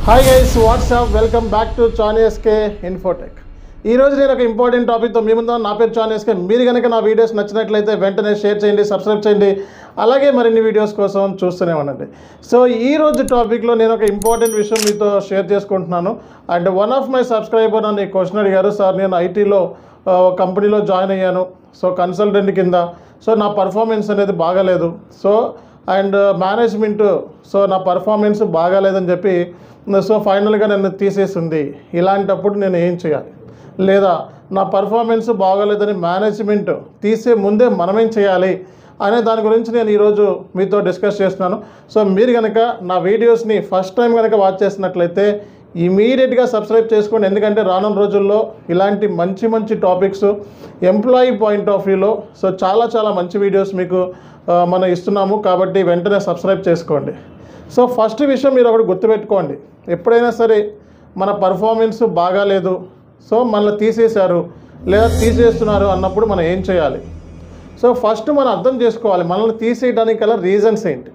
Hi guys, what's up, welcome back to చానేస్కే Infotech. ఈరోజు నేను ఒక ఇంపార్టెంట్ టాపిక్తో మీ ముందు. నా పేరు చానేస్కే. మీరు కనుక నా వీడియోస్ నచ్చినట్లయితే వెంటనే షేర్ చేయండి, సబ్స్క్రైబ్ చేయండి, అలాగే మరిన్ని వీడియోస్ కోసం చూస్తూనే ఉండండి. సో ఈరోజు టాపిక్లో నేను ఒక ఇంపార్టెంట్ విషయం మీతో షేర్ చేసుకుంటున్నాను. And one of my subscriber నన్ను ఈ క్వశ్చన్ అడిగారు. సార్, నేను ఐటీలో కంపెనీలో జాయిన్ అయ్యాను, సో కన్సల్టెంట్ కింద. సో నా పర్ఫార్మెన్స్ అనేది బాగాలేదు, సో అండ్ మేనేజ్మెంట్ సో నా పర్ఫార్మెన్స్ బాగాలేదని చెప్పి సో ఫైనల్గా నన్ను తీసేసింది. ఇలాంటప్పుడు నేను ఏం చేయాలి? లేదా నా పర్ఫార్మెన్స్ బాగాలేదని మేనేజ్మెంట్ తీసే ముందే మనమేం చేయాలి అనే దాని గురించి నేను ఈరోజు మీతో డిస్కస్ చేస్తున్నాను. సో మీరు కనుక నా వీడియోస్ని ఫస్ట్ టైం కనుక వాచ్ చేసినట్లయితే ఇమీడియట్గా సబ్స్క్రైబ్ చేసుకోండి. ఎందుకంటే రానున్న రోజుల్లో ఇలాంటి మంచి మంచి టాపిక్స్ ఎంప్లాయీ పాయింట్ ఆఫ్ వ్యూలో సో చాలా మంచి వీడియోస్ మీకు మనం ఇస్తున్నాము. కాబట్టి వెంటనే సబ్స్క్రైబ్ చేసుకోండి. సో ఫస్ట్ విషయం మీరు ఒకటి గుర్తుపెట్టుకోండి. ఎప్పుడైనా సరే మన పర్ఫార్మెన్స్ బాగాలేదు, సో మనల్ని తీసేశారు లేదా తీసేస్తున్నారు అన్నప్పుడు మనం ఏం చేయాలి? సో ఫస్ట్ మనం అర్థం చేసుకోవాలి మనల్ని తీసేయడానికి గల రీజన్స్ ఏంటి.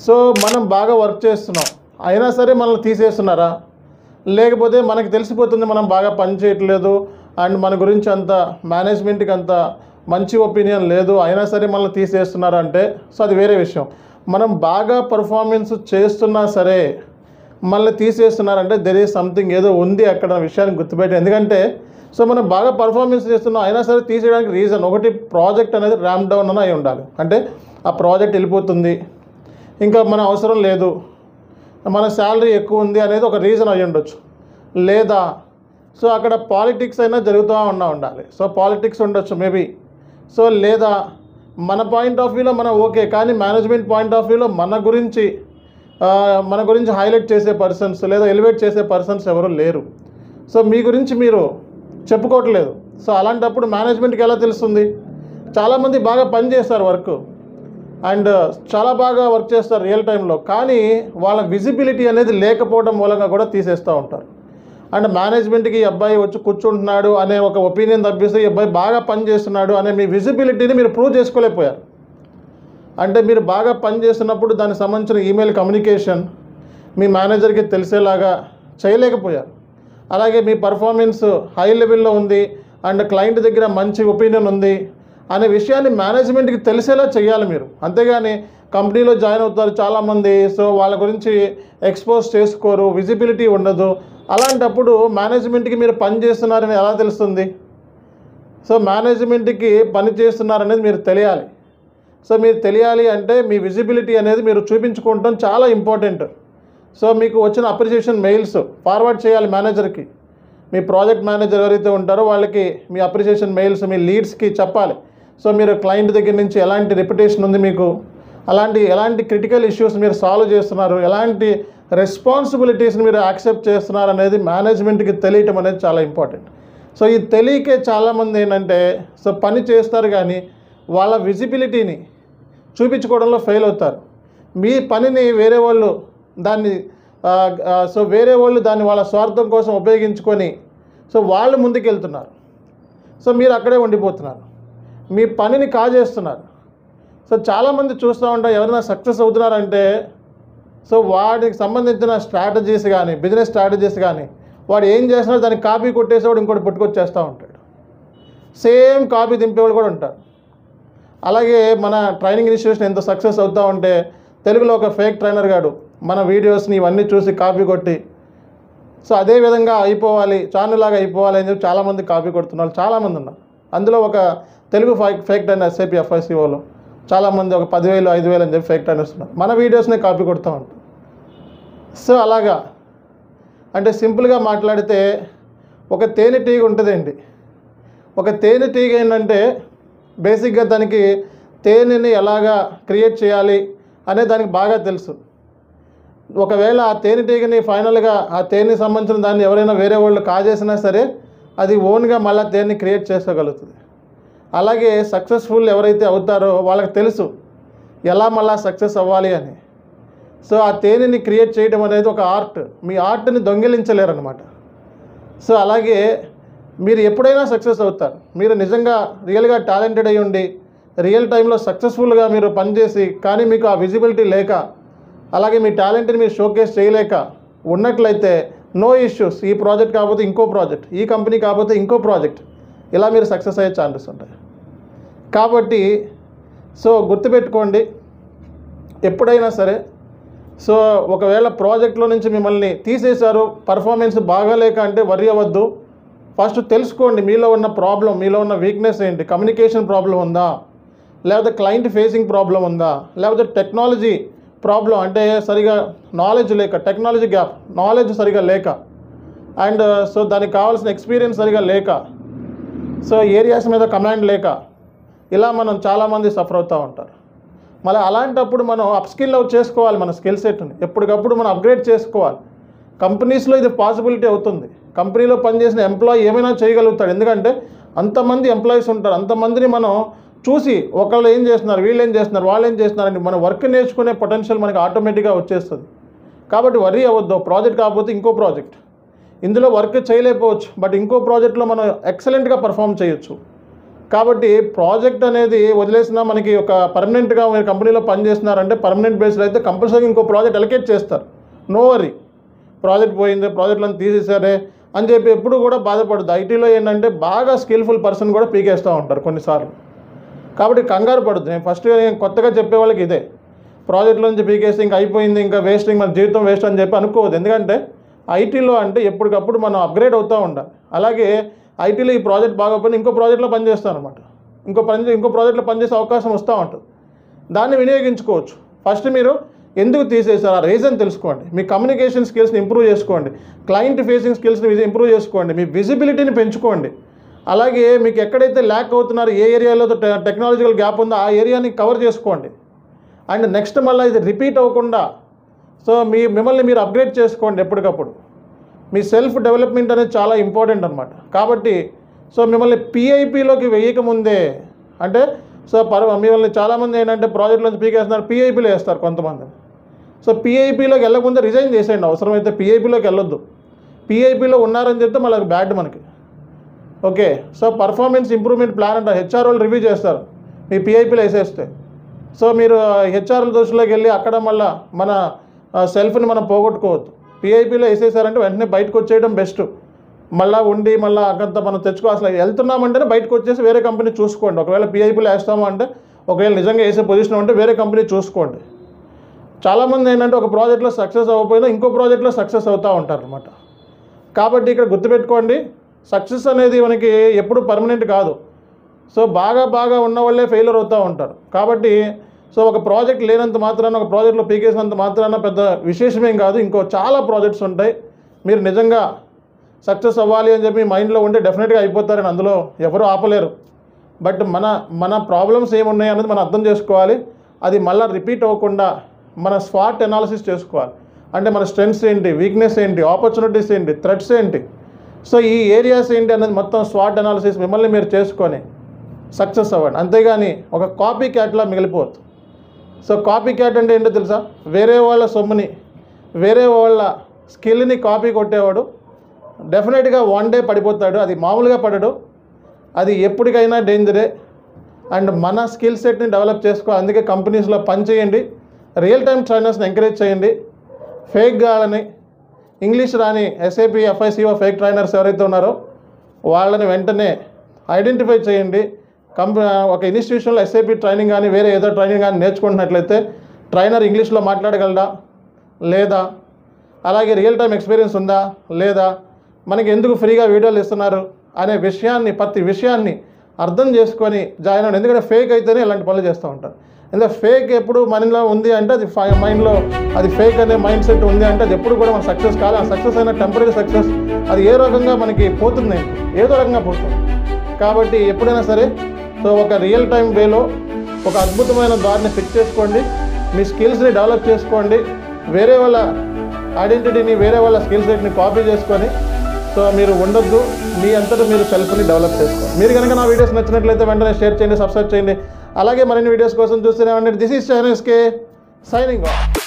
సో మనం బాగా వర్క్ చేస్తున్నాం, అయినా సరే మనల్ని తీసేస్తున్నారా? లేకపోతే మనకి తెలిసిపోతుంది మనం బాగా పని చేయట్లేదు అండ్ మన గురించి అంత మేనేజ్మెంట్కి అంత మంచి ఒపీనియన్ లేదు, అయినా సరే మనల్ని తీసేస్తున్నారా అంటే సో అది వేరే విషయం. మనం బాగా పర్ఫార్మెన్స్ చేస్తున్నా సరే మనల్ని తీసేస్తున్నారంటే దెర్ ఈజ్ సంథింగ్, ఏదో ఉంది అక్కడ విషయాన్ని గుర్తుపెట్టి. ఎందుకంటే సో మనం బాగా పర్ఫార్మెన్స్ చేస్తున్నాం అయినా సరే తీసేయడానికి రీజన్ ఒకటి, ప్రాజెక్ట్ అనేది ర్యామ్ డౌన్ అని అయి ఉండాలి. అంటే ఆ ప్రాజెక్ట్ వెళ్ళిపోతుంది, ఇంకా మన అవసరం లేదు, మన శాలరీ ఎక్కువ ఉంది అనేది ఒక రీజన్ అయి ఉండొచ్చు. లేదా సో అక్కడ పాలిటిక్స్ అయినా జరుగుతూ ఉండాలి, సో పాలిటిక్స్ ఉండొచ్చు మేబీ. సో లేదా మన పాయింట్ ఆఫ్ వ్యూలో మనం ఓకే, కానీ మేనేజ్మెంట్ పాయింట్ ఆఫ్ వ్యూలో మన గురించి హైలైట్ చేసే పర్సన్స్ లేదా ఎలివేట్ చేసే పర్సన్స్ ఎవరు లేరు. సో మీ గురించి మీరు చెప్పుకోవట్లేదు. సో అలాంటప్పుడు మేనేజ్మెంట్కి ఎలా తెలుస్తుంది? చాలామంది బాగా పని చేస్తారు వర్క్ అండ్ చాలా బాగా వర్క్ చేస్తారు రియల్ టైంలో, కానీ వాళ్ళ విజిబిలిటీ అనేది లేకపోవడం మూలంగా కూడా తీసేస్తూ ఉంటారు. అండ్ మేనేజ్మెంట్కి ఈ అబ్బాయి వచ్చి కూర్చుంటున్నాడు అనే ఒక ఒపీనియన్ తప్పిస్తే ఈ అబ్బాయి బాగా పని చేస్తున్నాడు అనే మీ విజిబిలిటీని మీరు ప్రూవ్ చేసుకోలేకపోయారు. అంటే మీరు బాగా పని చేస్తున్నప్పుడు దానికి సంబంధించిన ఈమెయిల్ కమ్యూనికేషన్ మీ మేనేజర్కి తెలిసేలాగా చేయలేకపోయారు. అలాగే మీ పర్ఫార్మెన్స్ హై లెవెల్లో ఉంది అండ్ క్లయింట్ దగ్గర మంచి ఒపీనియన్ ఉంది అనే విషయాన్ని మేనేజ్మెంట్కి తెలిసేలా చేయాలి మీరు. అంతేగాని కంపెనీలో జాయిన్ అవుతారు చాలామంది, సో వాళ్ళ గురించి ఎక్స్పోజ్ చేసుకోరు, విజిబిలిటీ ఉండదు. అలాంటప్పుడు మేనేజ్మెంట్కి మీరు పని చేస్తున్నారని ఎలా తెలుస్తుంది? సో మేనేజ్మెంట్కి పని చేస్తున్నారనేది మీరు తెలియాలి. సో మీరు తెలియాలి అంటే మీ విజిబిలిటీ అనేది మీరు చూపించుకోవడం చాలా ఇంపార్టెంట్. సో మీకు వచ్చిన అప్రిషియేషన్ మెయిల్స్ ఫార్వర్డ్ చేయాలి మేనేజర్కి. మీ ప్రాజెక్ట్ మేనేజర్ ఎవరైతే ఉంటారో వాళ్ళకి మీ అప్రిషియేషన్ మెయిల్స్ మీ లీడ్స్కి చెప్పాలి. సో మీరు క్లయింట్ దగ్గర నుంచి ఎలాంటి రెప్యుటేషన్ ఉంది మీకు, ఎలాంటి క్రిటికల్ ఇష్యూస్ మీరు సాల్వ్ చేస్తున్నారు, ఎలాంటి రెస్పాన్సిబిలిటీస్ని మీరు యాక్సెప్ట్ చేస్తున్నారు అనేది మేనేజ్మెంట్కి తెలియటం అనేది చాలా ఇంపార్టెంట్. సో ఇది తెలియకే చాలామంది ఏంటంటే సో పని చేస్తారు కానీ వాళ్ళ విజిబిలిటీని చూపించుకోవడంలో ఫెయిల్ అవుతారు. మీ పనిని వేరే వాళ్ళు దాన్ని వాళ్ళ స్వార్థం కోసం ఉపయోగించుకొని సో వాళ్ళు ముందుకు వెళ్తున్నారు. సో మీరు అక్కడే ఉండిపోతున్నారు, మీ పనిని కాజేస్తున్నారు. సో చాలామంది చూస్తూ ఉంటారు ఎవరైనా సక్సెస్ అవుతున్నారంటే సో వాడికి సంబంధించిన స్ట్రాటజీస్ కానీ బిజినెస్ స్ట్రాటజీస్ కానీ వాడు ఏం చేస్తున్నాడో దానికి కాపీ కొట్టేసేవాడు ఇంకోటి పుట్టుకొచ్చేస్తూ ఉంటాడు. సేమ్ కాపీ దింపేవాళ్ళు కూడా ఉంటారు. అలాగే మన ట్రైనింగ్ ఇన్స్టిట్యూషన్ ఎంత సక్సెస్ అవుతూ ఉంటే తెలుగులో ఒక ఫేక్ ట్రైనర్ గాడు మన వీడియోస్ని ఇవన్నీ చూసి కాపీ కొట్టి సో అదే విధంగా అయిపోవాలి, ఛానల్లాగా అయిపోవాలి అని చెప్పి చాలామంది కాపీ కొడుతున్నారు, చాలామంది ఉన్నారు. అందులో ఒక తెలుగు ఫేక్ ట్రైనర్ ఎస్ఐపి FICOలో చాలామంది ఒక 10,000 5,000 అని చెప్పి ఫేక్ ట్రైనర్స్ ఉన్నారు, మన వీడియోస్నే కాపీ కొడుతూ ఉంటారు. సో అలాగా అంటే సింపుల్గా మాట్లాడితే ఒక తేనెటీగ ఉంటుందండి. ఒక తేనెటీగ ఏంటంటే బేసిక్గా దానికి తేనెని ఎలాగా క్రియేట్ చేయాలి అనే దానికి బాగా తెలుసు. ఒకవేళ ఆ తేనెటీగని ఫైనల్గా ఆ తేనెకి సంబంధించిన దాన్ని ఎవరైనా వేరే వాళ్ళు కాజేసినా సరే అది ఓన్గా మళ్ళీ తేనెని క్రియేట్ చేసుకోగలుగుతుంది. అలాగే సక్సెస్ఫుల్ ఎవరైతే అవుతారో వాళ్ళకి తెలుసు ఎలా మళ్ళీ సక్సెస్ అవ్వాలి అని. సో ఆ తేనెని క్రియేట్ చేయడం అనేది ఒక ఆర్ట్, మీ ఆర్ట్ని దొంగిలించలేరు అనమాట. సో అలాగే మీరు ఎప్పుడైనా సక్సెస్ అవుతారు. మీరు నిజంగా రియల్గా టాలెంటెడ్ అయి ఉండి రియల్ టైంలో సక్సెస్ఫుల్గా మీరు పనిచేసి కానీ మీకు ఆ విజిబిలిటీ లేక అలాగే మీ టాలెంట్ని మీరు షోకేస్ చేయలేక ఉన్నట్లయితే నో ఇష్యూస్, ఈ ప్రాజెక్ట్ కాకపోతే ఇంకో ప్రాజెక్ట్, ఈ కంపెనీ కాకపోతే ఇంకో ప్రాజెక్ట్, ఇలా మీరు సక్సెస్ అయ్యే ఛాన్సెస్ ఉంటాయి. కాబట్టి సో గుర్తుపెట్టుకోండి, ఎప్పుడైనా సరే సో ఒకవేళ ప్రాజెక్ట్లో నుంచి మిమ్మల్ని తీసేశారు, పర్ఫార్మెన్స్ బాగాలేక అంటే వర్రీ అవ్వద్దు. ఫస్ట్ తెలుసుకోండి మీలో ఉన్న ప్రాబ్లం, మీలో ఉన్న వీక్నెస్ ఏంటి. కమ్యూనికేషన్ ప్రాబ్లం ఉందా, లేకపోతే క్లయింట్ ఫేసింగ్ ప్రాబ్లం ఉందా, లేకపోతే టెక్నాలజీ ప్రాబ్లం అంటే సరిగా నాలెడ్జ్ లేక, టెక్నాలజీ గ్యాప్, నాలెడ్జ్ సరిగా లేక, అండ్ సో దానికి కావాల్సిన ఎక్స్పీరియన్స్ సరిగా లేక, సో ఏరియాస్ మీద కమాండ్ లేక, ఇలా మనం చాలామంది సఫర్ అవుతూ ఉంటారు. మళ్ళీ అలాంటప్పుడు మనం అప్స్కిల్ అవుట్ చేసుకోవాలి, మన స్కిల్ సెట్ని ఎప్పటికప్పుడు మనం అప్గ్రేడ్ చేసుకోవాలి. కంపెనీస్లో ఇది పాసిబిలిటీ అవుతుంది. కంపెనీలో పనిచేసిన ఎంప్లాయీ ఏమైనా చేయగలుగుతాడు, ఎందుకంటే అంతమంది ఎంప్లాయీస్ ఉంటారు. అంతమందిని మనం చూసి ఒకళ్ళు ఏం చేస్తున్నారు, వీళ్ళు ఏం చేస్తున్నారు, వాళ్ళు ఏం చేస్తున్నారండి, మన వర్క్ నేర్చుకునే పొటెన్షియల్ మనకి ఆటోమేటిక్గా వచ్చేస్తుంది. కాబట్టి వర్రీ అవ్వద్దు. ప్రాజెక్ట్ కాకపోతే ఇంకో ప్రాజెక్ట్, ఇందులో వర్క్ చేయలేకపోవచ్చు బట్ ఇంకో ప్రాజెక్ట్లో మనం ఎక్సలెంట్గా పర్ఫామ్ చేయొచ్చు. కాబట్టి ప్రాజెక్ట్ అనేది వదిలేసినా మనకి ఒక పర్మనెంట్గా మీరు కంపెనీలో పనిచేస్తున్నారంటే పర్మనెంట్ బేస్లో అయితే కంపల్సరీ ఇంకో ప్రాజెక్ట్ అలొకేట్ చేస్తారు. నో వరీ, ప్రాజెక్ట్ పోయింది, ప్రాజెక్టులను తీసేసారే అని చెప్పి ఎప్పుడు కూడా బాధపడదు. ఐటీలో ఏంటంటే బాగా స్కిల్ఫుల్ పర్సన్ కూడా పీకేస్తూ ఉంటారు కొన్నిసార్లు. కాబట్టి కంగారు పడుతుంది. నేను ఫస్ట్ కొత్తగా చెప్పే వాళ్ళకి ఇదే, ప్రాజెక్టుల నుంచి పీకేస్తే ఇంకా అయిపోయింది, ఇంకా వేస్ట్, మన జీవితం వేస్ట్ అని చెప్పి అనుకోవద్దు. ఎందుకంటే ఐటీలో అంటే ఎప్పటికప్పుడు మనం అప్గ్రేడ్ అవుతూ ఉండాలి. అలాగే ఐటీలో ఈ ప్రాజెక్ట్ బాగోపోయినా ఇంకో ప్రాజెక్ట్లో పనిచేస్తాను అనమాట, ఇంకో ప్రాజెక్ట్లో పనిచేసే అవకాశం వస్తూ ఉంటుంది. దాన్ని వినియోగించుకోవచ్చు. ఫస్ట్ మీరు ఎందుకు తీసేసారు ఆ రీజన్ తెలుసుకోండి. మీ కమ్యూనికేషన్ స్కిల్స్ని ఇంప్రూవ్ చేసుకోండి, క్లయింట్ ఫేసింగ్ స్కిల్స్ని ఇంప్రూవ్ చేసుకోండి, మీ విజిబిలిటీని పెంచుకోండి. అలాగే మీకు ఎక్కడైతే ల్యాక్ అవుతున్నారో, ఏ ఏరియాలో టెక్నాలజికల్ గ్యాప్ ఉందో ఆ ఏరియాని కవర్ చేసుకోండి. అండ్ నెక్స్ట్ మళ్ళీ ఇది రిపీట్ అవ్వకుండా సో మిమ్మల్ని మీరు అప్గ్రేడ్ చేసుకోండి ఎప్పటికప్పుడు. మీ సెల్ఫ్ డెవలప్మెంట్ అనేది చాలా ఇంపార్టెంట్ అనమాట. కాబట్టి సో మిమ్మల్ని పిఐపిలోకి వేయకముందే అంటే సో మిమ్మల్ని చాలామంది ఏంటంటే ప్రాజెక్ట్లో నుంచి పీకేస్తున్నారు, పిఐపిలో వేస్తారు కొంతమంది. సో పిఐపిలోకి వెళ్ళకముందే రిజైన్ చేసేయండి. అవసరమైతే పిఐపిలోకి వెళ్ళొద్దు. పిఐపిలో ఉన్నారని చెప్తే మళ్ళీ బ్యాడ్ మనకి. Okay, so performance improvement plan అంటారు, హెచ్ఆర్ వాళ్ళు రివ్యూ చేస్తారు మీ పిఐపిలో వేసేస్తే. సో మీరు హెచ్ఆర్ల దోషులోకి వెళ్ళి అక్కడ మళ్ళీ మన సెల్ఫ్ని మనం పోగొట్టుకోవద్దు. పిఐపిలో వేసేసారంటే వెంటనే బయటకు వచ్చేయడం బెస్ట్. మళ్ళీ ఉండి మళ్ళీ అకంతా మనం అసలు వెళ్తున్నామంటేనే బయటకు వచ్చేసి వేరే కంపెనీ చూసుకోండి. ఒకవేళ పిఐపిలో వేస్తాము అంటే, ఒకవేళ నిజంగా వేసే పొజిషన్ ఉంటే వేరే కంపెనీ చూసుకోండి. చాలామంది ఏంటంటే ఒక ప్రాజెక్ట్లో సక్సెస్ అవ్వకపోయినా ఇంకో ప్రాజెక్ట్లో సక్సెస్ అవుతూ ఉంటారు అనమాట. కాబట్టి ఇక్కడ గుర్తుపెట్టుకోండి, సక్సెస్ అనేది మనకి ఎప్పుడు పర్మనెంట్ కాదు. సో బాగా ఉన్న వాళ్ళే ఫెయిల్యూర్ అవుతూ ఉంటారు. కాబట్టి సో ఒక ప్రాజెక్ట్ లేనంత మాత్రాన, ఒక ప్రాజెక్ట్లో పీకేసినంత మాత్రాన పెద్ద విశేషమేం కాదు. ఇంకో చాలా ప్రాజెక్ట్స్ ఉంటాయి. మీరు నిజంగా సక్సెస్ అవ్వాలి అని చెప్పి మైండ్లో ఉంటే డెఫినెట్గా అయిపోతారని అందులో ఎవరు ఆపలేరు. బట్ మన ప్రాబ్లమ్స్ ఏమున్నాయి అనేది మనం అర్థం చేసుకోవాలి. అది మళ్ళీ రిపీట్ అవ్వకుండా మన స్వాట్ అనాలిసిస్ చేసుకోవాలి. అంటే మన స్ట్రెంగ్స్ ఏంటి, వీక్నెస్ ఏంటి, ఆపర్చునిటీస్ ఏంటి, థ్రెట్స్ ఏంటి, సో ఈ ఏరియాస్ ఏంటి అనేది మొత్తం స్వాట్ అనాలిసిస్ మిమ్మల్ని మీరు చేసుకొని సక్సెస్ అవ్వండి. అంతేగాని ఒక కాపీ క్యాట్లా మిగిలిపోవద్దు. సో కాపీ క్యాట్ అంటే ఏంటో తెలుసా? వేరే వాళ్ళ సొమ్ముని, వేరే వాళ్ళ స్కిల్ని కాపీ కొట్టేవాడు డెఫినెట్గా వన్ డే పడిపోతాడు. అది మామూలుగా పడడు, అది ఎప్పటికైనా డేంజరే. అండ్ మన స్కిల్ సెట్ని డెవలప్ చేసుకోవాలి. అందుకే కంపెనీస్లో పనిచేయండి, రియల్ టైం ట్రైనర్స్ని ఎంకరేజ్ చేయండి. ఫేక్ గాలని, ఇంగ్లీష్ రాని ఎస్ఏపి, ఎఫ్ఐసిఓ ఫేక్ ట్రైనర్స్ ఎవరైతే ఉన్నారో వాళ్ళని వెంటనే ఐడెంటిఫై చేయండి. ఒక ఇన్స్టిట్యూషన్లో ఎస్ఏపి ట్రైనింగ్ కానీ వేరే ఏదో ట్రైనింగ్ కానీ నేర్చుకుంటున్నట్లయితే ట్రైనర్ ఇంగ్లీష్లో మాట్లాడగలడా లేదా, అలాగే రియల్ టైం ఎక్స్పీరియన్స్ ఉందా లేదా, మనకి ఎందుకు ఫ్రీగా వీడియోలు ఇస్తున్నారు అనే విషయాన్ని, ప్రతి విషయాన్ని అర్థం చేసుకొని జాయిన్ అవ్వండి. ఎందుకంటే ఫేక్ అయితేనే ఇలాంటి పనులు చేస్తూ ఉంటారు. ఎందుకంటే ఫేక్ ఎప్పుడు మనలో ఉంది అంటే అది మైండ్లో అది ఫేక్ అనే మైండ్ సెట్ ఉంది అంటే అది ఎప్పుడు కూడా మన సక్సెస్ కాదు. ఆ సక్సెస్ అయిన టెంపరీ సక్సెస్ అది ఏ రకంగా మనకి పోతుంది, ఏదో రకంగా పోతుంది. కాబట్టి ఎప్పుడైనా సరే సో ఒక రియల్ టైం వేలో ఒక అద్భుతమైన దారిని ఫిక్స్ చేసుకోండి. మీ స్కిల్స్ని డెవలప్ చేసుకోండి. వేరే వాళ్ళ ఐడెంటిటీని, వేరే వాళ్ళ స్కిల్ సెట్ని కాపీ చేసుకొని సో మీరు ఉండొద్దు. మీ అంతటా మీరు సెల్ఫ్ని డెవలప్ చేసుకోండి. మీరు కనుక నా వీడియోస్ నచ్చినట్లయితే వెంటనే షేర్ చేయండి, సబ్స్క్రైబ్ చేయండి. అలాగే మరిన్ని వీడియోస్ కోసం చూస్తూనే ఉండండి. This is channels K signing off.